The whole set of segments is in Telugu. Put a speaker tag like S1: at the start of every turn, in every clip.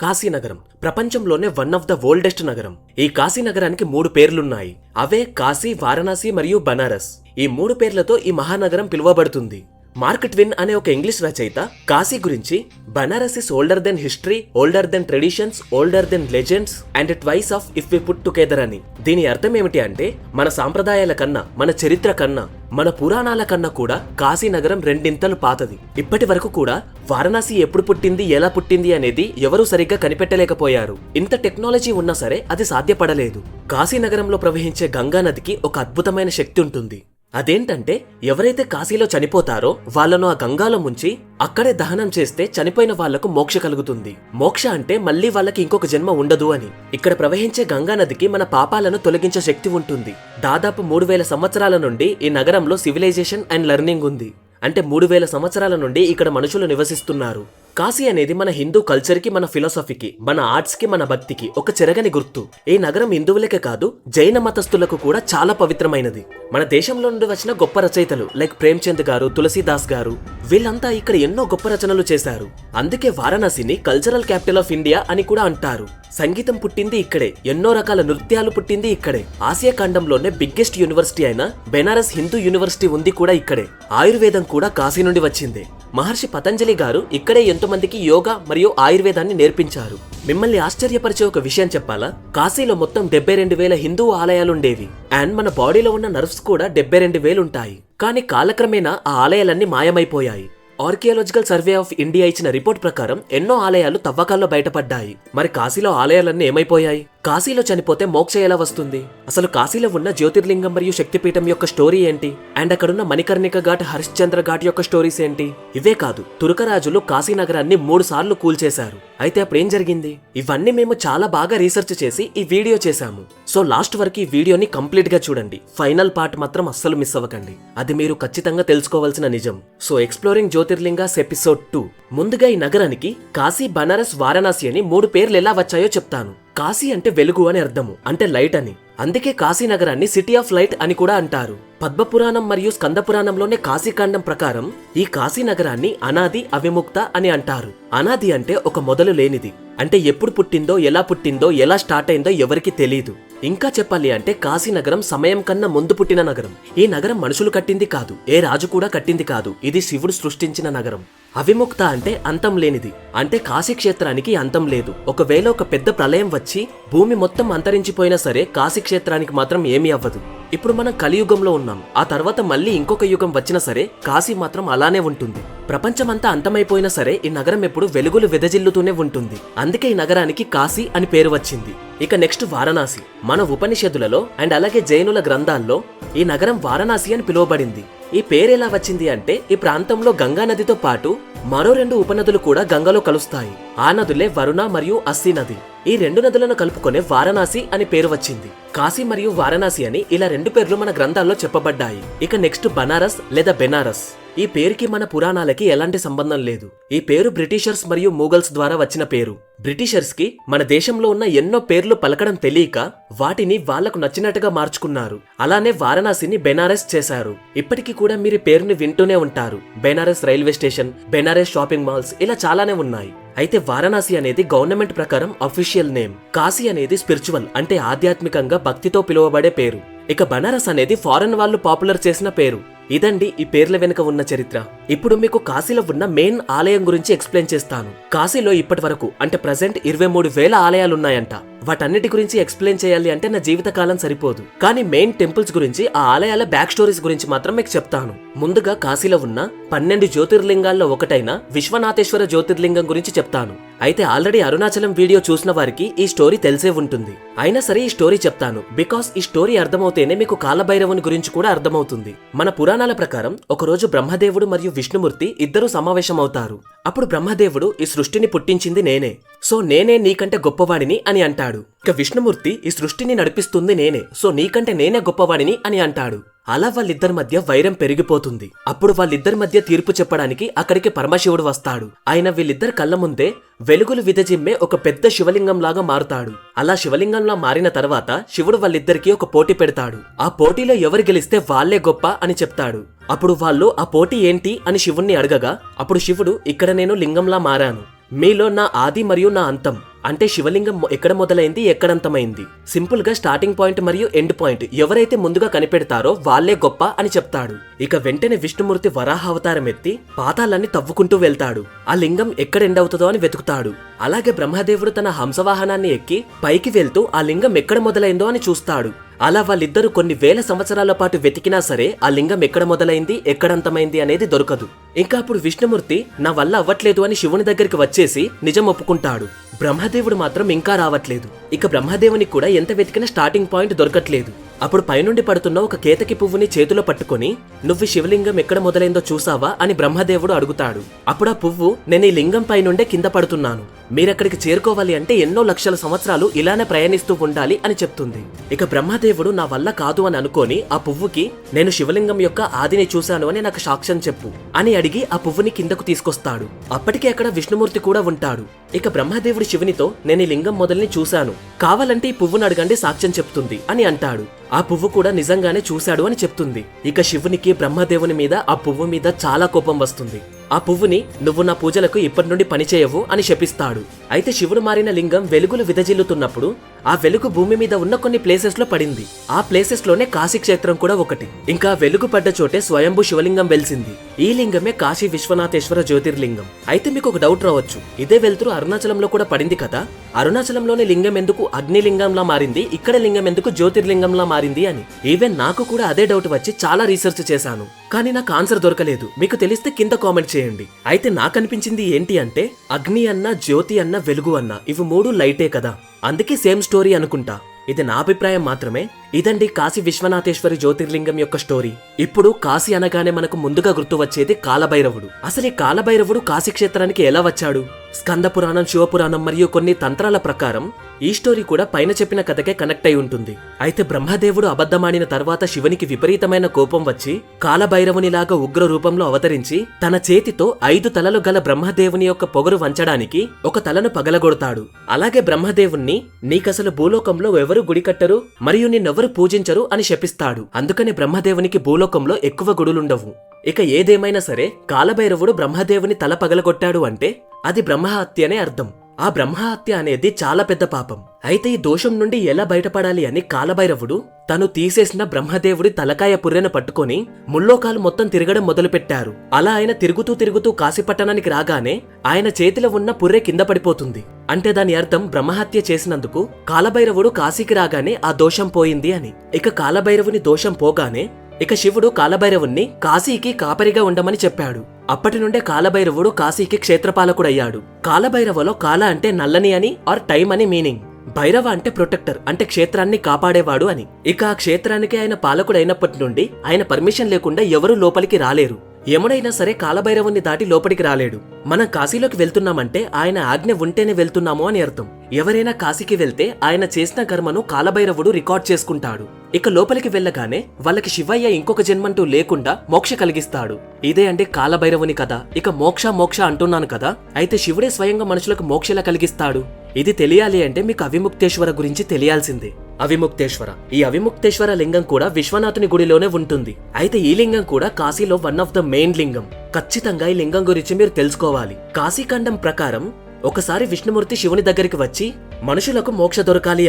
S1: కాశీనగరం ప్రపంచంలోనే వన్ ఆఫ్ ద ఓల్డెస్ట్ నగరం. ఈ కాశీనగరానికి 3 పేర్లున్నాయి. అవే కాశీ, వారణాసి మరియు బనారస్. ఈ 3 పేర్లతో ఈ మహానగరం పిలువబడుతుంది. మార్క్ ట్విన్ అనే ఒక ఇంగ్లీష్ రచయిత కాశీ గురించి Banaras is older than history, older than traditions, older than legends and twice of if we put together అని. దీని అర్థం ఏమిటి అంటే మన సాంప్రదాయాల కన్నా, మన చరిత్ర కన్నా, మన పురాణాల కన్నా కూడా కాశీ నగరం రెండింతలు పాతది. ఇప్పటి వరకు కూడా వారణాసి ఎప్పుడు పుట్టింది, ఎలా పుట్టింది అనేది ఎవరూ సరిగ్గా కనిపెట్టలేకపోయారు. ఇంత టెక్నాలజీ ఉన్నా సరే అది సాధ్యపడలేదు. కాశీ నగరంలో ప్రవహించే గంగా నదికి ఒక అద్భుతమైన శక్తి ఉంటుంది. అదేంటంటే ఎవరైతే కాశీలో చనిపోతారో వాళ్లను ఆ గంగాలో ముంచి అక్కడే దహనం చేస్తే చనిపోయిన వాళ్లకు మోక్ష కలుగుతుంది. మోక్ష అంటే మళ్లీ వాళ్ళకి ఇంకొక జన్మ ఉండదు అని. ఇక్కడ ప్రవహించే గంగా నదికి మన పాపాలను తొలగించే శక్తి ఉంటుంది. దాదాపు 3000 సంవత్సరాల నుండి ఈ నగరంలో సివిలైజేషన్ అండ్ లెర్నింగ్ ఉంది. అంటే 3000 సంవత్సరాల నుండి ఇక్కడ మనుషులు నివసిస్తున్నారు. కాశీ అనేది మన హిందూ కల్చర్కి, మన ఫిలాసఫీకి, మన ఆర్ట్స్కి, మన భక్తికి ఒక చెరగని గుర్తు. ఈ నగరం హిందువులకే కాదు, జైన మతస్థులకు కూడా చాలా పవిత్రమైనది. మన దేశంలో నుండి వచ్చిన గొప్ప రచయితలు లైక్ ప్రేమ్చంద్ గారు, తులసీదాస్ గారు, వీళ్ళంతా ఇక్కడ ఎన్నో గొప్ప రచనలు చేశారు. అందుకే వారణాసిని కల్చరల్ క్యాపిటల్ ఆఫ్ ఇండియా అని కూడా అంటారు. సంగీతం పుట్టింది ఇక్కడే, ఎన్నో రకాల నృత్యాలు పుట్టింది ఇక్కడే. ఆసియా ఖండంలోనే బిగ్గెస్ట్ యూనివర్సిటీ అయిన బెనారస్ హిందూ యూనివర్సిటీ ఉంది కూడా ఇక్కడే. ఆయుర్వేదం కూడా కాశీ నుండి వచ్చిందే. మహర్షి పతంజలి గారు ఇక్కడే ఎంతోమందికి యోగా మరియు ఆయుర్వేదాన్ని నేర్పించారు. మిమ్మల్ని ఆశ్చర్యపరిచే ఒక విషయం చెప్పాలా? కాశీలో మొత్తం 72,000 హిందూ ఆలయాలుండేవి. అండ్ మన బాడీలో ఉన్న నర్వ్స్ కూడా 72,000 ఉంటాయి. కానీ కాలక్రమేణా ఆ ఆలయాలన్నీ మాయమైపోయాయి. ఆర్కియాలజికల్ సర్వే ఆఫ్ ఇండియా ఇచ్చిన రిపోర్ట్ ప్రకారం ఎన్నో ఆలయాలు తవ్వకాల్లో బయటపడ్డాయి. మరి కాశీలో ఆలయాలన్నీ ఏమైపోయాయి? కాశీలో చనిపోతే మోక్ష ఎలా వస్తుంది? అసలు కాశీలో ఉన్న జ్యోతిర్లింగం మరియు శక్తిపీఠం యొక్క స్టోరీ ఏంటి? అండ్ అక్కడున్న మణికర్ణిక ఘాట్, హరిశ్చంద్ర ఘాట్ యొక్క స్టోరీస్ ఏంటి? ఇవే కాదు, తురకరాజులు కాశీ నగరాన్ని 3 సార్లు కూల్చేశారు. అయితే అప్పుడేం జరిగింది? ఇవన్నీ మేము చాలా బాగా రీసెర్చ్ చేసి ఈ వీడియో చేశాము. సో లాస్ట్ వరకు ఈ వీడియోని కంప్లీట్ గా చూడండి. ఫైనల్ పార్ట్ మాత్రం అస్సలు మిస్ అవ్వకండి. అది మీరు ఖచ్చితంగా తెలుసుకోవాల్సిన నిజం. So exploring Jyotirlingas episode 2. ముందుగా ఈ నగరానికి కాశీ, బనారస్, వారణాసి అని 3 పేర్లు ఎలా వచ్చాయో చెప్తాను. కాశీ అంటే వెలుగు అని అర్థము, అంటే లైట్ అని. అందుకే కాశీ నగరాన్ని సిటీ ఆఫ్ లైట్ అని కూడా అంటారు. పద్మపురాణం మరియు స్కంద పురాణంలోనే కాశీకాండం ప్రకారం ఈ కాశీ నగరాన్ని అనాది, అవిముక్త అని అంటారు. అనాది అంటే ఒక మొదలు లేనిది, అంటే ఎప్పుడు పుట్టిందో, ఎలా పుట్టిందో, ఎలా స్టార్ట్ అయిందో ఎవరికి తెలీదు. ఇంకా చెప్పాలి అంటే కాశీ నగరం సమయం కన్నా ముందు పుట్టిన నగరం. ఈ నగరం మనుషులు కట్టింది కాదు, ఏ రాజు కూడా కట్టింది కాదు. ఇది శివుడు సృష్టించిన నగరం. అవిముక్త అంటే అంతం లేనిది, అంటే కాశీ క్షేత్రానికి అంతం లేదు. ఒకవేళ ఒక పెద్ద ప్రళయం వచ్చి భూమి మొత్తం అంతరించిపోయినా సరే కాశీ క్షేత్రానికి మాత్రం ఏమీ అవ్వదు. ఇప్పుడు మనం కలియుగంలో ఉన్నాం. ఆ తర్వాత మళ్ళీ ఇంకొక యుగం వచ్చినా సరే కాశీ మాత్రం అలానే ఉంటుంది. ప్రపంచమంతా అంతమైపోయినా సరే ఈ నగరం ఎప్పుడు వెలుగులు వెదజిల్లుతూనే ఉంటుంది. అందుకే ఈ నగరానికి కాశీ అని పేరు వచ్చింది. ఇక నెక్స్ట్ వారణాసి. మన ఉపనిషత్తులలో అండ్ అలాగే జైనుల గ్రంథాల్లో ఈ నగరం వారణాసి అని పిలువబడింది. ఈ పేరు ఎలా వచ్చింది అంటే ఈ ప్రాంతంలో గంగా నదితో పాటు మరో 2 ఉపనదులు కూడా గంగలో కలుస్తాయి. ఆ నదులే వరుణ మరియు అస్సి నది. ఈ 2 నదులను కలుపుకొనే వారణాసి అని పేరు వచ్చింది. కాశీ మరియు వారణాసి అని ఇలా 2 పేర్లు మన గ్రంథాల్లో చెప్పబడ్డాయి. ఇక నెక్స్ట్ బనారస్ లేదా బెనారస్. ఈ పేరుకి మన పురాణాలకి ఎలాంటి సంబంధం లేదు. ఈ పేరు బ్రిటిషర్స్ మరియు మూగల్స్ ద్వారా వచ్చిన పేరు. బ్రిటిషర్స్ కి మన దేశంలో ఉన్న ఎన్నో పేర్లు పలకడం తెలియక వాటిని వాళ్లకు నచ్చినట్టుగా మార్చుకున్నారు. అలానే వారణాసిని బెనారస్ చేశారు. ఇప్పటికీ కూడా మీరు పేరుని వింటూనే ఉంటారు. Benares railway station, Benares shopping malls, ఇలా చాలానే ఉన్నాయి. అయితే వారణాసి అనేది గవర్నమెంట్ ప్రకారం అఫీషియల్ నేమ్. కాశీ అనేది స్పిరిచువల్, అంటే ఆధ్యాత్మికంగా భక్తితో పిలువబడే పేరు. ఇక బనారస్ అనేది ఫారెన్ వాళ్ళు పాపులర్ చేసిన పేరు. ఇదండి ఈ పేర్ల వెనుక ఉన్న చరిత్ర. ఇప్పుడు మీకు కాశీలో ఉన్న మెయిన్ ఆలయం గురించి ఎక్స్ప్లెయిన్ చేస్తాను. కాశీలో ఇప్పటి వరకు అంటే ప్రెసెంట్ 23,000 ఆలయాలున్నాయంట. వాటన్నిటి గురించి ఎక్స్ప్లెయిన్ చేయాలి అంటే నా జీవితకాలం సరిపోదు. కానీ మెయిన్ టెంపుల్స్ గురించి, ఆ ఆలయాల బ్యాక్ స్టోరీస్ గురించి మాత్రం మీకు చెప్తాను. ముందుగా కాశీలో ఉన్న 12 జ్యోతిర్లింగాల్లో ఒకటైన విశ్వనాథేశ్వర జ్యోతిర్లింగం గురించి చెప్తాను. అయితే ఆల్రెడీ అరుణాచలం వీడియో చూసిన వారికి ఈ స్టోరీ తెలిసే ఉంటుంది. అయినా సరే ఈ స్టోరీ చెప్తాను, బికాస్ ఈ స్టోరీ అర్థమవుతేనే మీకు కాలభైరవుని గురించి కూడా అర్థమవుతుంది. మన పురాణాల ప్రకారం ఒకరోజు బ్రహ్మదేవుడు మరియు విష్ణుమూర్తి ఇద్దరు సమావేశం అవుతారు. అప్పుడు బ్రహ్మదేవుడు ఈ సృష్టిని పుట్టించింది నేనే, సో నేనే నీకంటే గొప్పవాడిని అని అంటాడు. ఇక విష్ణుమూర్తి ఈ సృష్టిని నడిపిస్తుంది నేనే, సో నీకంటే నేనే గొప్పవాడిని అని అంటాడు. అలా వాళ్ళిద్దరి మధ్య వైరం పెరిగిపోతుంది. అప్పుడు వాళ్ళిద్దరి మధ్య తీర్పు చెప్పడానికి అక్కడికి పరమశివుడు వస్తాడు. ఆయన వీళ్ళిద్దరి కళ్ళ ముందే వెలుగులు విదజిమ్మే ఒక పెద్ద శివలింగం లాగా మారుతాడు. అలా శివలింగంలా మారిన తర్వాత శివుడు వాళ్ళిద్దరికి ఒక పోటీ పెడతాడు. ఆ పోటీలో ఎవరు గెలిస్తే వాళ్లే గొప్ప అని చెప్తాడు. అప్పుడు వాళ్ళు ఆ పోటీ ఏంటి అని శివుణ్ణి అడగగా అప్పుడు శివుడు, ఇక్కడ నేను లింగంలా మారాను, మీలో నా ఆది మరియు నా అంతం అంటే శివలింగం ఎక్కడ మొదలైంది ఎక్కడంతమైంది, సింపుల్ గా స్టార్టింగ్ పాయింట్ మరియు ఎండ్ పాయింట్ ఎవరైతే ముందుగా కనిపెడతారో వాళ్లే గొప్ప అని చెప్తాడు. ఇక వెంటనే విష్ణుమూర్తి వరాహ అవతారం ఎత్తి పాతాలన్నీ తవ్వుకుంటూ వెళ్తాడు. ఆ లింగం ఎక్కడ ఎండ్ అవుతుందో అని వెతుకుతాడు. అలాగే బ్రహ్మదేవుడు తన హంసవాహనాన్ని ఎక్కి పైకి వెళ్తూ ఆ లింగం ఎక్కడ మొదలైందో అని చూస్తాడు. అలా వాళ్ళిద్దరూ కొన్ని వేల సంవత్సరాల పాటు వెతికినా సరే ఆ లింగం ఎక్కడ మొదలైంది ఎక్కడంతమైంది అనేది దొరకదు. ఇంకా అప్పుడు విష్ణుమూర్తి నా వల్ల అవ్వట్లేదు అని శివుని దగ్గరికి వచ్చేసి నిజం ఒప్పుకుంటాడు. బ్రహ్మదేవుడు మాత్రం ఇంకా రావట్లేదు. ఇక బ్రహ్మదేవునికి కూడా ఎంత వెతికినా స్టార్టింగ్ పాయింట్ దొరకట్లేదు. అప్పుడు పైనుండి పడుతున్న ఒక కేతకి పువ్వుని చేతిలో పట్టుకుని నువ్వు శివలింగం ఎక్కడ మొదలైందో చూసావా అని బ్రహ్మదేవుడు అడుగుతాడు. అప్పుడు ఆ పువ్వు నేను ఈ లింగం పైనుండే కింద పడుతున్నాను, మీరక్కడికి చేరుకోవాలి అంటే ఎన్నో లక్షల సంవత్సరాలు ఇలానే ప్రయాణిస్తూ ఉండాలి అని చెప్తుంది. ఇక బ్రహ్మదేవుడు నా వల్ల కాదు అని అనుకోని ఆ పువ్వుకి నేను శివలింగం యొక్క ఆదిని చూశాను అని నాకు సాక్ష్యం చెప్పు అని అడిగి ఆ పువ్వుని కిందకు తీసుకొస్తాడు. అప్పటికే అక్కడ విష్ణుమూర్తి కూడా ఉంటాడు. ఇక బ్రహ్మదేవుడు శివునితో నేను ఈ లింగం మొదల్ని చూశాను, కావాలంటే ఈ పువ్వును అడగండి సాక్ష్యం చెప్తుంది అని అంటాడు. ఆ పువ్వు కూడా నిజంగానే చూశాడు అని చెప్తుంది. ఇక శివునికి బ్రహ్మదేవుని మీద ఆ పువ్వు మీద చాలా కోపం వస్తుంది. ఆ పువ్వుని నువ్వు నా పూజలకు ఇప్పటి నుండి పనిచేయవు అని శపిస్తాడు. అయితే శివుడు మారిన లింగం వెలుగులు విదజిల్లుతున్నప్పుడు ఆ వెలుగు భూమి మీద ఉన్న కొన్ని ప్లేసెస్ లో పడింది. ఆ ప్లేసెస్ లోనే కాశీ క్షేత్రం కూడా ఒకటి. ఇంకా వెలుగు పడ్డ చోటే స్వయంభూ శివలింగం వెలిసింది. ఈ లింగమే కాశీ విశ్వనాథేశ్వర జ్యోతిర్లింగం. అయితే మీకు ఒక డౌట్ రావచ్చు, ఇదే వెలుతురు అరుణాచలంలో కూడా పడింది కదా, అరుణాచలంలోని లింగం ఎందుకు అగ్నిలింగంలా మారింది, ఇక్కడ లింగం ఎందుకు జ్యోతిర్లింగంలా మారింది అని. ఈవెన్ నాకు కూడా అదే డౌట్ వచ్చి చాలా రీసెర్చ్ చేశాను, కానీ నాకు ఆన్సర్ దొరకలేదు. మీకు తెలిస్తే కింద కామెంట్ చేయండి. అయితే నాకు అనిపించింది ఏంటి అంటే అగ్ని అన్న, జ్యోతి అన్న, వెలుగు అన్న ఇవి మూడు లైటే కదా, అందుకే సేమ్ స్టోరీ అనుకుంటా. ఇది నా అభిప్రాయం మాత్రమే. ఇదండి కాశీ విశ్వనాథేశ్వరి జ్యోతిర్లింగం యొక్క స్టోరీ. ఇప్పుడు కాశీ అనగానే మనకు ముందుగా గుర్తు వచ్చేది కాలభైరవుడు. అసలు ఈ కాలభైరవుడు కాశీ క్షేత్రానికి ఎలా వచ్చాడు? స్కంద పురాణం, శివపురాణం మరియు కొన్ని తంత్రాల ప్రకారం ఈ స్టోరీ కూడా పైన చెప్పిన కథకే కనెక్ట్ అయి ఉంటుంది. అయితే బ్రహ్మదేవుడు అబద్ధమాడిన తర్వాత శివునికి విపరీతమైన కోపం వచ్చి కాలభైరవునిలాగా ఉగ్ర రూపంలో అవతరించి తన చేతితో 5 తలలు గల బ్రహ్మదేవుని యొక్క పొగరు వంచడానికి ఒక తలను పగలగొడతాడు. అలాగే బ్రహ్మదేవుణ్ణి నీకసలు భూలోకంలో ఎవరు గుడి కట్టరు మరియు నిన్నెవరు పూజించరు అని శపిస్తాడు. అందుకని బ్రహ్మదేవునికి భూలోకంలో ఎక్కువ గుడులుండవు. ఇక ఏదేమైనా సరే కాలభైరవుడు బ్రహ్మదేవుని తల పగలగొట్టాడు అంటే అది బ్రహ్మహత్య అనే అర్థం. ఆ బ్రహ్మహత్య అనేది చాలా పెద్ద పాపం. అయితే ఈ దోషం నుండి ఎలా బయటపడాలి అని కాలభైరవుడు తను తీసేసిన బ్రహ్మదేవుడి తలకాయ పుర్రెను పట్టుకొని ముల్లోకాలు మొత్తం తిరగడం మొదలుపెట్టారు. అలా ఆయన తిరుగుతూ తిరుగుతూ కాశీపట్టణానికి రాగానే ఆయన చేతిలో ఉన్న పుర్రె కింద పడిపోతుంది. అంటే దాని అర్థం బ్రహ్మహత్య చేసినందుకు కాలభైరవుడు కాశీకి రాగానే ఆ దోషం పోయింది అని. ఇక కాలభైరవుని దోషం పోగానే ఇక శివుడు కాలభైరవుణ్ణి కాశీకి కాపరిగా ఉండమని చెప్పాడు. అప్పటి నుండే కాలభైరవుడు కాశీకి క్షేత్రపాలకుడయ్యాడు. కాలభైరవలో కాల అంటే నల్లని అని ఆర్ టైం అని మీనింగ్, భైరవ అంటే ప్రొటెక్టర్ అంటే క్షేత్రాన్ని కాపాడేవాడు అని. ఇక ఆ క్షేత్రానికి ఆయన పాలకుడైనప్పటి నుండి ఆయన పర్మిషన్ లేకుండా ఎవరూ లోపలికి రాలేరు. ఎముడైనా సరే కాలభైరవుని దాటి లోపలికి రాలేడు. మనం కాశీలోకి వెళ్తున్నామంటే ఆయన ఆజ్ఞ ఉంటేనే వెళ్తున్నాము అని అర్థం. ఎవరైనా కాశీకి వెళ్తే ఆయన చేసిన కర్మను కాలభైరవుడు రికార్డ్ చేసుకుంటాడు. ఇక లోపలికి వెళ్ళగానే వాళ్ళకి శివయ్య ఇంకొక జన్మంటూ లేకుండా మోక్ష కలిగిస్తాడు. ఇదే అంటే కాలభైరవుని కథ. ఇక మోక్ష అంటున్నాను కదా, అయితే శివుడే స్వయంగా మనుషులకు మోక్షలా కలిగిస్తాడు. ఇది తెలియాలి అంటే మీకు అవిముక్తేశ్వర గురించి తెలియాల్సిందే. అవిముక్తేశ్వర, ఈ అవిముక్తేశ్వర లింగం కూడా విశ్వనాథుని గుడిలోనే ఉంటుంది. అయితే ఈ లింగం కూడా కాశీలో వన్ ఆఫ్ ద మెయిన్ లింగం. ఖచ్చితంగా ఈ లింగం గురించి మీరు తెలుసుకోవాలి. కాశీఖండం ప్రకారం ఒకసారి విష్ణుమూర్తి శివుని దగ్గరికి వచ్చి మనుషులకు మోక్ష దొరకాలి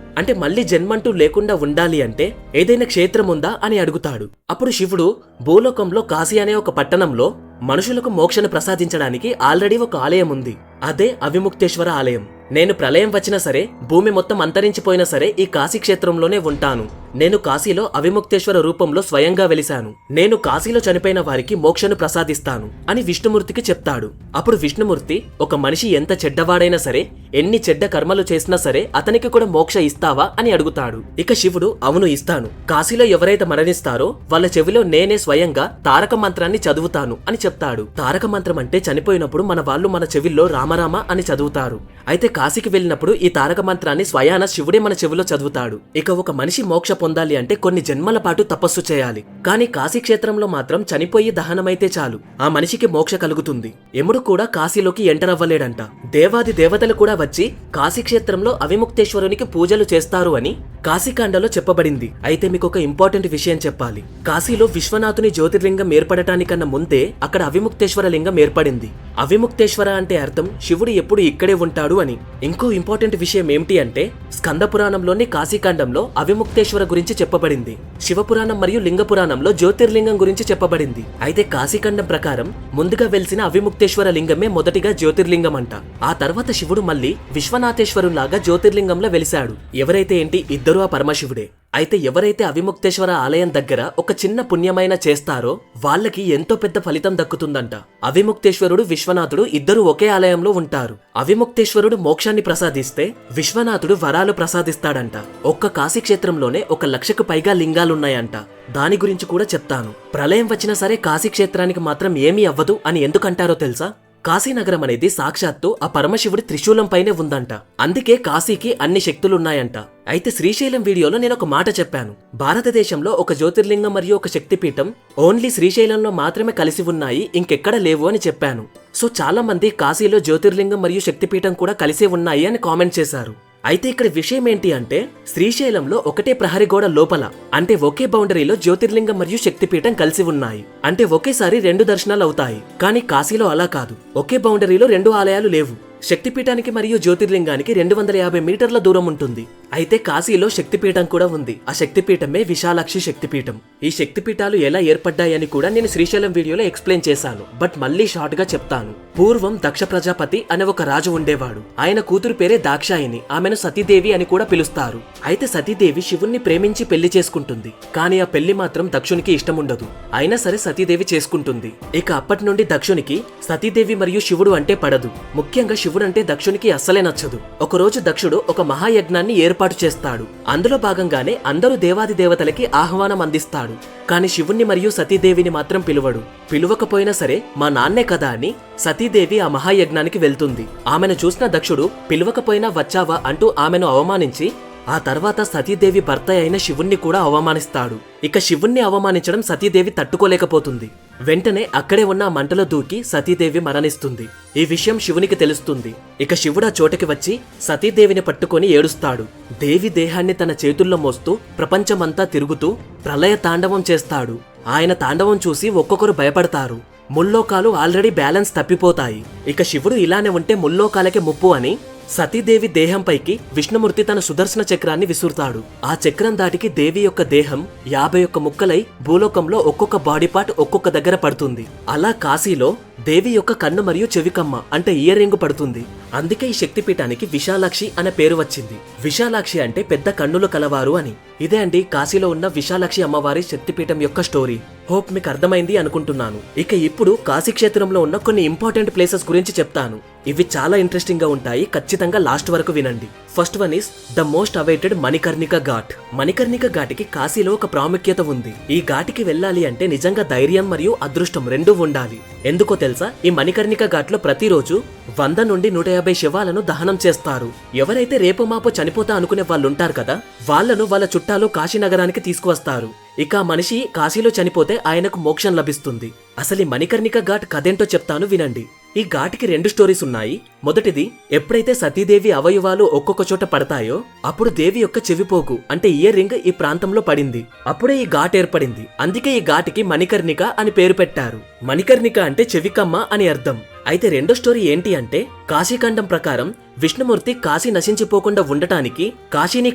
S1: అంటే మళ్ళీ జన్మంటూ లేకుండా ఉండాలి అంటే ఏదైనా క్షేత్రం ఉందా అని అడుగుతాడు. అప్పుడు శివుడు భూలోకంలో కాశీ అనే ఒక పట్టణంలో మనుషులకు మోక్షను ప్రసాదించడానికి ఆల్రెడీ ఒక ఆలయం ఉంది. అదే అవిముక్తేశ్వర ఆలయం. నేను ప్రళయం వచ్చినా సరే, భూమి మొత్తం అంతరించిపోయినా సరే ఈ కాశీ క్షేత్రంలోనే ఉంటాను. నేను కాశీలో అవిముక్తేశ్వర రూపంలో స్వయంగా వెలిశాను. నేను కాశీలో చనిపోయిన వారికి మోక్షను ప్రసాదిస్తాను అని విష్ణుమూర్తికి చెప్తాడు. అప్పుడు విష్ణుమూర్తి ఒక మనిషి ఎంత చెడ్డవాడైనా సరే, ఎన్ని చెడ్డ కర్మలు చేసినా సరే అతనికి కూడా మోక్ష ఇస్తావా అని అడుగుతాడు. ఇక శివుడు అవును ఇస్తాను. కాశీలో ఎవరైతే మరణిస్తారో వాళ్ళ చెవిలో నేనే స్వయంగా తారక మంత్రాన్ని చదువుతాను అని చెప్తాడు. తారక మంత్రం అంటే చనిపోయినప్పుడు మన వాళ్ళు మన చెవిలో రామరామ అని చదువుతారు. అయితే కాశీకి వెళ్ళినప్పుడు ఈ తారక మంత్రాన్ని స్వయాన శివుడే మన చెవిలో చదువుతాడు. ఇక ఒక మనిషి మోక్ష పొందాలి అంటే కొన్ని జన్మల పాటు తపస్సు చేయాలి. కానీ కాశీ క్షేత్రంలో మాత్రం చనిపోయి దహనమైతే చాలు ఆ మనిషికి మోక్ష కలుగుతుంది. యముడు కూడా కాశీలోకి ఎంటర్ అవ్వలేడంట. దేవాది దేవతలు కూడా వచ్చి కాశీక్షేత్రంలో అవిముక్తేశ్వరునికి పూజలు చేస్తారు అని కాశీకాండలో చెప్పబడింది. అయితే మీకు ఒక ఇంపార్టెంట్ విషయం చెప్పాలి. కాశీలో విశ్వనాథుని జ్యోతిర్లింగం ఏర్పడటానికన్నా ముందే అక్కడ అవిముక్తేశ్వర లింగం ఏర్పడింది. అవిముక్తేశ్వర అంటే అర్థం శివుడు ఎప్పుడు ఇక్కడే ఉంటాడు అని. ఇంకో ఇంపార్టెంట్ విషయం ఏమిటి అంటే స్కంద పురాణంలోని కాశీకాండంలో అవిముక్తేశ్వర గురించి చెప్పబడింది. శివపురాణం మరియు లింగ పురాణంలో జ్యోతిర్లింగం గురించి చెప్పబడింది. అయితే కాశీఖండం ప్రకారం ముందుగా వెలిసిన అవిముక్తేశ్వర లింగమే మొదటిగా జ్యోతిర్లింగం అంట. ఆ తర్వాత శివుడు మళ్ళీ విశ్వనాథేశ్వరులాగా జ్యోతిర్లింగంలో వెలిశాడు. ఎవరైతే ఏంటి ఇద్దరు ఆ పరమశివుడే. అయితే ఎవరైతే అవిముక్తేశ్వర ఆలయం దగ్గర ఒక చిన్న పుణ్యమైన చేస్తారో వాళ్ళకి ఎంతో పెద్ద ఫలితం దక్కుతుందంట. అవిముక్తేశ్వరుడు విశ్వనాథుడు ఇద్దరు ఒకే ఆలయంలో ఉంటారు. అవిముక్తేశ్వరుడు మోక్షాన్ని ప్రసాదిస్తే విశ్వనాథుడు వరాలు ప్రసాదిస్తాడంట. ఒక్క కాశీక్షేత్రంలోనే 1,00,000కు పైగా లింగాలున్నాయంట. దాని గురించి కూడా చెప్తాను. ప్రళయం వచ్చినా సరే కాశీక్షేత్రానికి మాత్రం ఏమీ అవ్వదు అని ఎందుకంటారో తెలుసా? కాశీనగరం అనేది సాక్షాత్తు ఆ పరమశివుడి త్రిశూలం పైనే ఉందంట. అందుకే కాశీకి అన్ని శక్తులున్నాయంట. అయితే శ్రీశైలం వీడియోలో నేను ఒక మాట చెప్పాను. భారతదేశంలో ఒక జ్యోతిర్లింగం మరియు ఒక శక్తిపీఠం ఓన్లీ శ్రీశైలంలో మాత్రమే కలిసి ఉన్నాయి, ఇంకెక్కడ లేవు అని చెప్పాను. సో చాలా మంది కాశీలో జ్యోతిర్లింగం మరియు శక్తిపీఠం కూడా కలిసే ఉన్నాయి అని కామెంట్ చేశారు. అయితే ఇక్కడ విషయం ఏంటి అంటే శ్రీశైలంలో ఒకటే ప్రహరీ గోడ లోపల అంటే ఒకే బౌండరీలో జ్యోతిర్లింగం మరియు శక్తిపీఠం కలిసి ఉన్నాయి. అంటే ఒకేసారి 2 దర్శనాలు అవుతాయి. కానీ కాశీలో అలా కాదు. ఒకే బౌండరీలో 2 ఆలయాలు లేవు. శక్తిపీఠానికి మరియు జ్యోతిర్లింగానికి 250 మీటర్ల దూరం ఉంటుంది. అయితే కాశీలో శక్తిపీఠం కూడా ఉంది. ఆ శక్తిపీఠమే విశాలాక్షి శక్తిపీఠం. ఈ శక్తిపీఠాలు ఎలా ఏర్పడ్డాయని కూడా నేను శ్రీశైలం వీడియోలో ఎక్స్ప్లెయిన్ చేశాను. బట్ మళ్ళీ షార్ట్ గా చెప్తాను. పూర్వం దక్ష ప్రజాపతి అనే ఒక రాజు ఉండేవాడు. ఆయన కూతురు పేరే దాక్షాయిని. ఆమెను సతీదేవి అని కూడా పిలుస్తారు. అయితే సతీదేవి శివుణ్ణి ప్రేమించి పెళ్లి చేసుకుంటుంది. కానీ ఆ పెళ్లి మాత్రం దక్షునికి ఇష్టం ఉండదు. అయినా సరే సతీదేవి చేసుకుంటుంది. ఇక అప్పటి నుండి దక్షునికి సతీదేవి మరియు శివుడు అంటే పడదు. ముఖ్యంగా శివుడు అంటే దక్షునికి అస్సలే నచ్చదు. ఒకరోజు దక్షుడు ఒక మహాయజ్ఞాన్ని ఏర్పాటు చేస్తాడు. అందులో భాగంగానే అందరూ దేవాది దేవతలకి ఆహ్వానం అందిస్తాడు. కానీ శివుణ్ణి మరియు సతీదేవిని మాత్రం పిలువడు. పిలువకపోయినా సరే మా నాన్నే కదా అని సతీదేవి ఆ మహాయజ్ఞానికి వెళ్తుంది. ఆమెను చూసిన దక్షుడు పిలువకపోయినా వచ్చావా అంటూ ఆమెను అవమానించి ఆ తర్వాత సతీదేవి భర్త అయిన శివుణ్ణి కూడా అవమానిస్తాడు. ఇక శివుణ్ణి అవమానించడం సతీదేవి తట్టుకోలేకపోతుంది. వెంటనే అక్కడే ఉన్న మంటలో దూకి సతీదేవి మరణిస్తుంది. ఈ విషయం శివునికి తెలుస్తుంది. ఇక శివుడు ఆ చోటకి వచ్చి సతీదేవిని పట్టుకొని ఏడుస్తాడు. దేవి దేహాన్ని తన చేతుల్లో మోస్తూ ప్రపంచమంతా తిరుగుతూ ప్రళయ తాండవం చేస్తాడు. ఆయన తాండవం చూసి ఒక్కొక్కరు భయపడతారు. ముల్లోకాలు ఆల్రెడీ బ్యాలెన్స్ తప్పిపోతాయి. ఇక శివుడు ఇలానే ఉంటే ముల్లోకాలకే ముప్పు అని సతీదేవి దేహంపైకి విష్ణుమూర్తి తన సుదర్శన చక్రాన్ని విసురుతాడు. ఆ చక్రం దాటికి దేవి యొక్క దేహం 51 ముక్కలై భూలోకంలో ఒక్కొక్క బాడీ పార్ట్ ఒక్కొక్క దగ్గర పడుతుంది. అలా కాశీలో దేవి యొక్క కన్ను మరియు చెవికమ్మ అంటే ఇయర్ రింగ్ పడుతుంది. అందుకే ఈ శక్తిపీఠానికి విశాలాక్షి అనే పేరు వచ్చింది. విశాలాక్షి అంటే పెద్ద కన్నులు కలవారు అని. ఇదే అండి కాశీలో ఉన్న విశాలాక్షి అమ్మవారి శక్తిపీఠం యొక్క స్టోరీ. హోప్ మీకు అర్థమైంది అనుకుంటున్నాను. ఇక ఇప్పుడు కాశీక్షేత్రంలో ఉన్న కొన్ని ఇంపార్టెంట్ ప్లేసెస్ గురించి చెప్తాను. ఇవి చాలా ఇంట్రెస్టింగ్ గా ఉంటాయి. ఖచ్చితంగా లాస్ట్ వరకు వినండి. First one is the most awaited Manikarnika Ghat. Manikarnika ఘాటికి కాశీలో ఒక ప్రాముఖ్యత ఉంది. ఈ ఘాటికి వెళ్ళాలి అంటే నిజంగా ధైర్యం మరియు అదృష్టం రెండూ ఉండాలి. ఎందుకో తెలుసా? ఈ మణికర్ణిక ఘాట్ లో ప్రతిరోజు 100 నుండి 150 శవాలను దహనం చేస్తారు. ఎవరైతే రేపు మాపో చనిపోతా అనుకునే వాళ్ళు ఉంటారు కదా, వాళ్లను వాళ్ళ చుట్టాలు కాశీనగరానికి తీసుకువస్తారు. ఇక మనిషి కాశీలో చనిపోతే ఆయనకు మోక్షం లభిస్తుంది. అసలు ఈ మణికర్ణిక ఘాట్ కథేంటో చెప్తాను వినండి. ఈ ఘాటికి 2 స్టోరీస్ ఉన్నాయి. మొదటిది, ఎప్పుడైతే సతీదేవి అవయవాలు ఒక్కొక్క చోట పడతాయో అప్పుడు దేవి యొక్క చెవిపోగు అంటే ఇయర్ రింగ్ ఈ ప్రాంతంలో పడింది. అప్పుడే ఈ ఘాట్ ఏర్పడింది. అందుకే ఈ ఘాటికి మణికర్ణిక అని పేరు పెట్టారు. మణికర్ణిక అంటే చెవికమ్మ అని అర్థం. అయితే రెండో స్టోరీ ఏంటి అంటే కాశీఖండం ప్రకారం విష్ణుమూర్తి కాశీ నశించిపోకుండా ఉండటానికి, కాశీని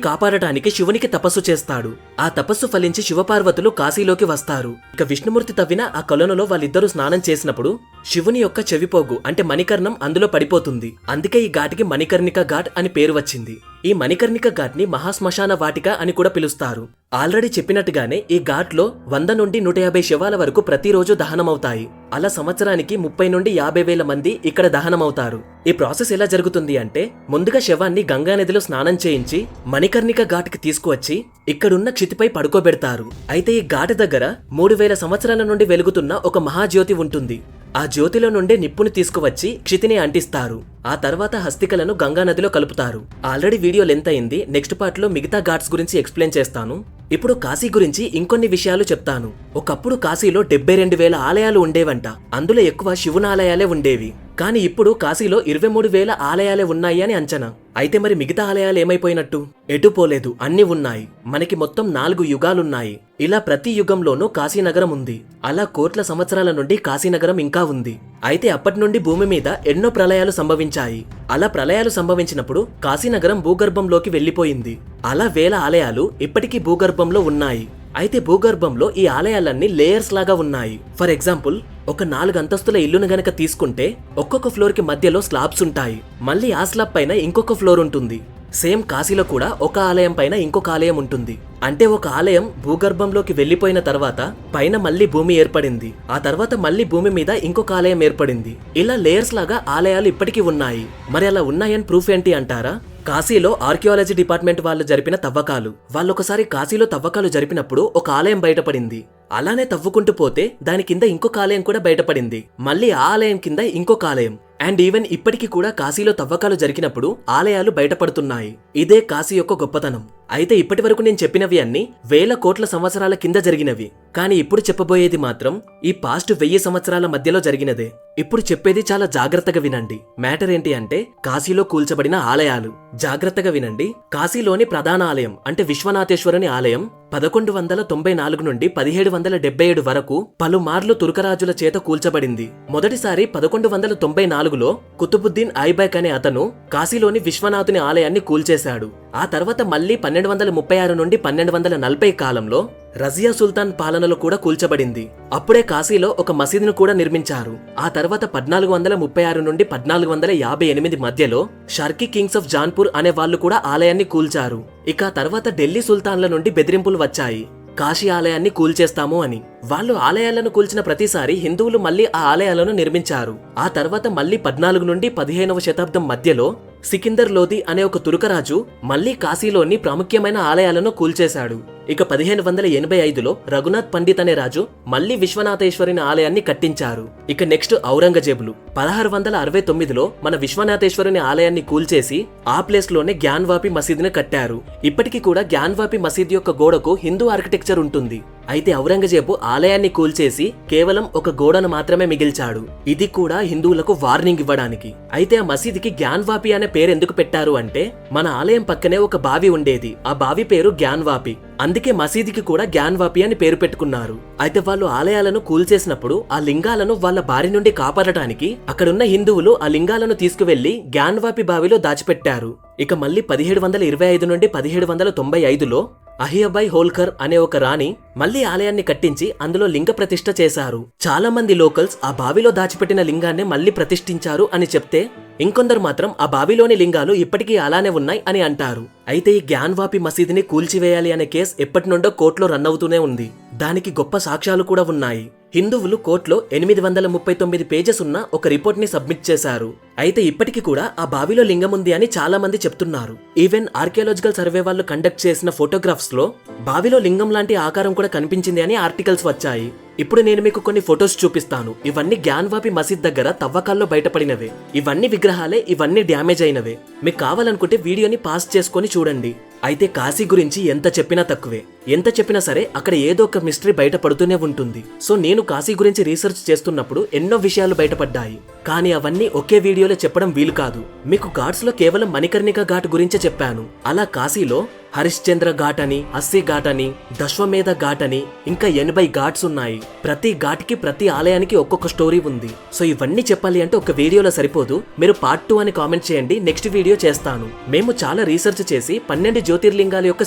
S1: కాపాడటానికి శివునికి తపస్సు చేస్తాడు. ఆ తపస్సు ఫలించి శివపార్వతులు కాశీలోకి వస్తారు. ఇక విష్ణుమూర్తి తవ్విన ఆ కొలనులో వాళ్ళిద్దరూ స్నానం చేసినప్పుడు శివుని యొక్క చెవిపోగు అంటే మణికర్ణం అందులో పడిపోతుంది. అందుకే ఈ ఘాటికి మణికర్ణిక ఘాట్ అని పేరు వచ్చింది. ఈ మణికర్ణిక ఘాట్ ని మహాశ్మశాన వాటిక అని కూడా పిలుస్తారు. ఆల్రెడీ చెప్పినట్టుగానే ఈ ఘాట్ లో 100 నుండి 150 శవాల వరకు ప్రతిరోజు దహనమవుతాయి. అలా సంవత్సరానికి 30 నుండి 50,000 మంది ఇక్కడ దహనమవుతారు. ఈ ప్రాసెస్ ఎలా జరుగుతుంది అంటే ముందుగా శవాన్ని గంగానదిలో స్నానం చేయించి మణికర్ణిక ఘాట్కి తీసుకువచ్చి ఇక్కడున్న క్షితిపై పడుకోబెడతారు. అయితే ఈ ఘాట్ దగ్గర 3000 సంవత్సరాల నుండి వెలుగుతున్న ఒక మహాజ్యోతి ఉంటుంది. ఆ జ్యోతిలో నుండే నిప్పుని తీసుకువచ్చి క్షితిని అంటిస్తారు. ఆ తర్వాత హస్తికలను గంగానదిలో కలుపుతారు. ఆల్రెడీ వీడియో లెంత్ అయింది. నెక్స్ట్ పార్ట్ లో మిగతా ఘాట్స్ గురించి ఎక్స్ప్లెయిన్ చేస్తాను. ఇప్పుడు కాశీ గురించి ఇంకొన్ని విషయాలు చెప్తాను. ఒకప్పుడు కాశీలో 72,000 ఆలయాలు ఉండేవంట. అందులో ఎక్కువ శివునాలయాలే ఉండేవి. కానీ ఇప్పుడు కాశీలో 23,000 ఆలయాలే ఉన్నాయి అని అంచనా. అయితే మరి మిగతా ఆలయాలు ఏమైపోయినట్టు? ఎటు పోలేదు, అన్ని ఉన్నాయి. మనకి మొత్తం 4 యుగాలున్నాయి. ఇలా ప్రతి యుగంలోనూ కాశీనగరం ఉంది. అలా కోట్ల సంవత్సరాల నుండి కాశీనగరం ఇంకా ఉంది. అయితే అప్పటి నుండి భూమి మీద ఎన్నో ప్రళయాలు సంభవించాయి. అలా ప్రళయాలు సంభవించినప్పుడు కాశీనగరం భూగర్భంలోకి వెళ్లిపోయింది. అలా వేల ఆలయాలు ఇప్పటికీ భూగర్భంలో ఉన్నాయి. అయితే భూగర్భంలో ఈ ఆలయాలన్నీ లేయర్స్ లాగా ఉన్నాయి. ఫర్ ఎగ్జాంపుల్, ఒక 4 అంతస్తుల ఇల్లును గనక తీసుకుంటే ఒక్కొక్క ఫ్లోర్ కి మధ్యలో స్లాబ్స్ ఉంటాయి. మళ్ళీ ఆ స్లాబ్ పైన ఇంకొక ఫ్లోర్ ఉంటుంది. సేమ్ కాశీలో కూడా ఒక ఆలయం పైన ఇంకొక ఆలయం ఉంటుంది. అంటే ఒక ఆలయం భూగర్భంలోకి వెళ్లిపోయిన తర్వాత పైన మళ్ళీ భూమి ఏర్పడింది. ఆ తర్వాత మళ్ళీ భూమి మీద ఇంకొక ఆలయం ఏర్పడింది. ఇలా లేయర్స్ లాగా ఆలయాలు ఇప్పటికీ ఉన్నాయి. మరి అలా ఉన్నాయని ప్రూఫ్ ఏంటి అంటారా? కాశీలో ఆర్కియాలజీ డిపార్ట్మెంట్ వాళ్ళు జరిపిన తవ్వకాలు. వాళ్ళొకసారి కాశీలో తవ్వకాలు జరిపినప్పుడు ఒక ఆలయం బయటపడింది. అలానే తవ్వుకుంటూ పోతే దాని కింద ఇంకొక ఆలయం కూడా బయటపడింది. మళ్ళీ ఆ ఆలయం కింద ఇంకొక ఆలయం. అండ్ ఈవెన్ ఇప్పటికీ కూడా కాశీలో తవ్వకాలు జరిగినప్పుడు ఆలయాలు బయటపడుతున్నాయి. ఇదే కాశీ యొక్క గొప్పతనం. అయితే ఇప్పటి వరకు నేను చెప్పినవి అన్ని వేల కోట్ల సంవత్సరాల కింద జరిగినవి. కానీ ఇప్పుడు చెప్పబోయేది మాత్రం ఈ పాస్ట్ 1000 సంవత్సరాల మధ్యలో జరిగినదే. ఇప్పుడు చెప్పేది చాలా జాగ్రత్తగా వినండి. మ్యాటర్ ఏంటి అంటే కాశీలో కూల్చబడిన ఆలయాలు. జాగ్రత్తగా వినండి. కాశీలోని ప్రధాన ఆలయం అంటే విశ్వనాథేశ్వరుని ఆలయం 1194 నుండి 1777 వరకు పలుమార్లు తుర్కరాజుల చేత కూల్చబడింది. మొదటిసారి 1194లో కుతుబుద్దీన్ ఐబక్ అనే అతను కాశీలోని విశ్వనాథుని ఆలయాన్ని కూల్చేశాడు. ఆ తర్వాత మళ్లీ 1236 నుండి 1240 కాలంలో రజియా సుల్తాన్ పాలనలో కూడా కూల్చబడింది. అప్పుడే కాశీలో ఒక మసీదును కూడా నిర్మించారు. ఆ తర్వాత 1436 నుండి 1458 మధ్యలో షర్కీ కింగ్స్ ఆఫ్ జాన్పూర్ అనే వాళ్ళు కూడా ఆలయాన్ని కూల్చారు. ఇక తర్వాత ఢిల్లీ సుల్తాన్ల నుండి బెదిరింపులు వచ్చాయి, కాశీ ఆలయాన్ని కూల్చేస్తాము అని. వాళ్ళు ఆలయాలను కూల్చిన ప్రతిసారి హిందువులు మళ్లీ ఆ ఆలయాలను నిర్మించారు. ఆ తర్వాత మళ్లీ 14 నుండి 15వ శతాబ్దం మధ్యలో సికిందర్ లోధి అనే ఒక తుర్కరాజు మళ్లీ కాశీలోని ప్రాముఖ్యమైన ఆలయాలను కూల్చేశాడు. ఇక 1585లో రఘునాథ్ పండిత్ అనే రాజు మళ్లీ విశ్వనాథేశ్వరుని ఆలయాన్ని కట్టించారు. ఇక నెక్స్ట్ ఔరంగజేబులు 1669లో మన విశ్వనాథేశ్వరుని ఆలయాన్ని కూల్చేసి ఆ ప్లేస్ లోనే జ్ఞాన్వాపి మసీదుని కట్టారు. ఇప్పటికీ కూడా జ్ఞాన్వాపి మసీద్ యొక్క గోడకు హిందూ ఆర్కిటెక్చర్ ఉంటుంది. అయితే ఔరంగజేబు ఆలయాన్ని కూల్చేసి కేవలం ఒక గోడను మాత్రమే మిగిల్చాడు. ఇది కూడా హిందువులకు వార్నింగ్ ఇవ్వడానికి. అయితే ఆ మసీదుకి జ్ఞాన్వాపి అనే పేరు ఎందుకు పెట్టారు అంటే మన ఆలయం పక్కనే ఒక బావి ఉండేది. ఆ బావి పేరు జ్ఞాన్వాపి. అందుకే మసీదుకి కూడా జ్ఞాన్వాపి అని పేరు పెట్టుకున్నారు. అయితే వాళ్ళు ఆలయాలను కూల్చేసినప్పుడు ఆ లింగాలను వాళ్ళ బారి నుండి కాపాడటానికి అక్కడున్న హిందువులు ఆ లింగాలను తీసుకువెళ్లి జ్ఞాన్వాపి బావిలో దాచిపెట్టారు. ఇక మళ్ళీ 1725 నుండి 1795లో అహియాబాయ్ హోల్కర్ అనే ఒక రాణి మళ్లీ ఆలయాన్ని కట్టించి అందులో లింగ ప్రతిష్ఠ చేశారు. చాలా మంది లోకల్స్ ఆ బావిలో దాచిపెట్టిన లింగాన్ని మళ్లీ ప్రతిష్ఠించారు అని చెప్తే, ఇంకొందరు మాత్రం ఆ బావిలోని లింగాలు ఇప్పటికీ అలానే ఉన్నాయి అని అంటారు. అయితే ఈ జ్ఞాన్వాపి మసీదుని కూల్చివేయాలి అనే కేసు ఎప్పటి నుండో కోర్టులో రన్ అవుతూనే ఉంది. దానికి గొప్ప సాక్ష్యాలు కూడా ఉన్నాయి. హిందువులు కోర్టులో 839 పేజెస్ ఉన్న ఒక రిపోర్ట్ ని సబ్మిట్ చేశారు. అయితే ఇప్పటికీ కూడా ఆ బావిలో లింగం ఉంది అని చాలా మంది చెప్తున్నారు. ఈవెన్ ఆర్కియాలజికల్ సర్వే వాళ్ళు కండక్ట్ చేసిన ఫోటోగ్రాఫ్స్ లో బావిలో లింగం లాంటి ఆకారం కూడా కనిపించింది అని ఆర్టికల్స్ వచ్చాయి. ఇప్పుడు నేను మీకు కొన్ని ఫొటోస్ చూపిస్తాను. ఇవన్నీ జ్ఞాన్వాపి మసీద్ దగ్గర తవ్వకాల్లో బయటపడినవే. ఇవన్నీ విగ్రహాలే, ఇవన్నీ డ్యామేజ్ అయినవే. మీకు కావాలనుకుంటే వీడియోని పాస్ చేసుకొని చూడండి. అయితే కాశీ గురించి ఎంత చెప్పినా తక్కువే. ఎంత చెప్పినా సరే అక్కడ ఏదో ఒక మిస్టరీ బయటపడుతూనే ఉంటుంది. సో నేను కాశీ గురించి రీసెర్చ్ చేస్తున్నప్పుడు ఎన్నో విషయాలు బయటపడ్డాయి. కానీ అవన్నీ ఒకే వీడియోలో చెప్పడం వీలు కాదు. మీకు ఘాట్స్ లో కేవలం మణికర్ణిక ఘాట్ గురించే చెప్పాను. అలా కాశీలో హరిశ్చంద్ర ఘాట్ అని, అస్సీ ఘాట్ అని, దశ్వమేధ ఘాట్ అని ఇంకా 80 ఘాట్స్ ఉన్నాయి. ప్రతి ఘాట్కి ప్రతి ఆలయానికి ఒక్కొక్క స్టోరీ ఉంది. సో ఇవన్నీ చెప్పాలి అంటే ఒక వీడియోలో సరిపోదు. మీరు పార్ట్ 2 అని కామెంట్ చేయండి, నెక్స్ట్ వీడియో చేస్తాను. మేము చాలా రీసెర్చ్ చేసి 12 జ్యోతిర్లింగాల యొక్క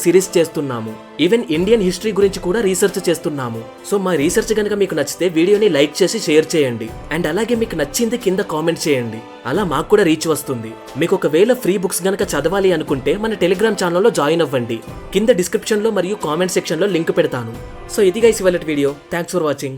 S1: సిరీస్ చేస్తున్నాము. ఈవెన్ ఇండియన్ హిస్టరీ గురించి కూడా రీసెర్చ్ చేస్తున్నాము. సో మా రీసెర్చ్ గనక మీకు నచ్చితే వీడియోని లైక్ చేసి షేర్ చేయండి. అండ్ అలాగే మీకు నచ్చింది కింద కామెంట్ చేయండి. అలా మాకు కూడా రీచ్ వస్తుంది. మీకు ఒకవేళ ఫ్రీ బుక్స్ గనక చదవాలి అనుకుంటే మన టెలిగ్రామ్ ఛానల్లో జాయిన్ అవ్వండి. కింద డిస్క్రిప్షన్ లో మరియు కామెంట్ సెక్షన్ లో లింక్ పెడతాను. సో ఇది గైస్ ఇవాళ వీడియో. Thanks for watching.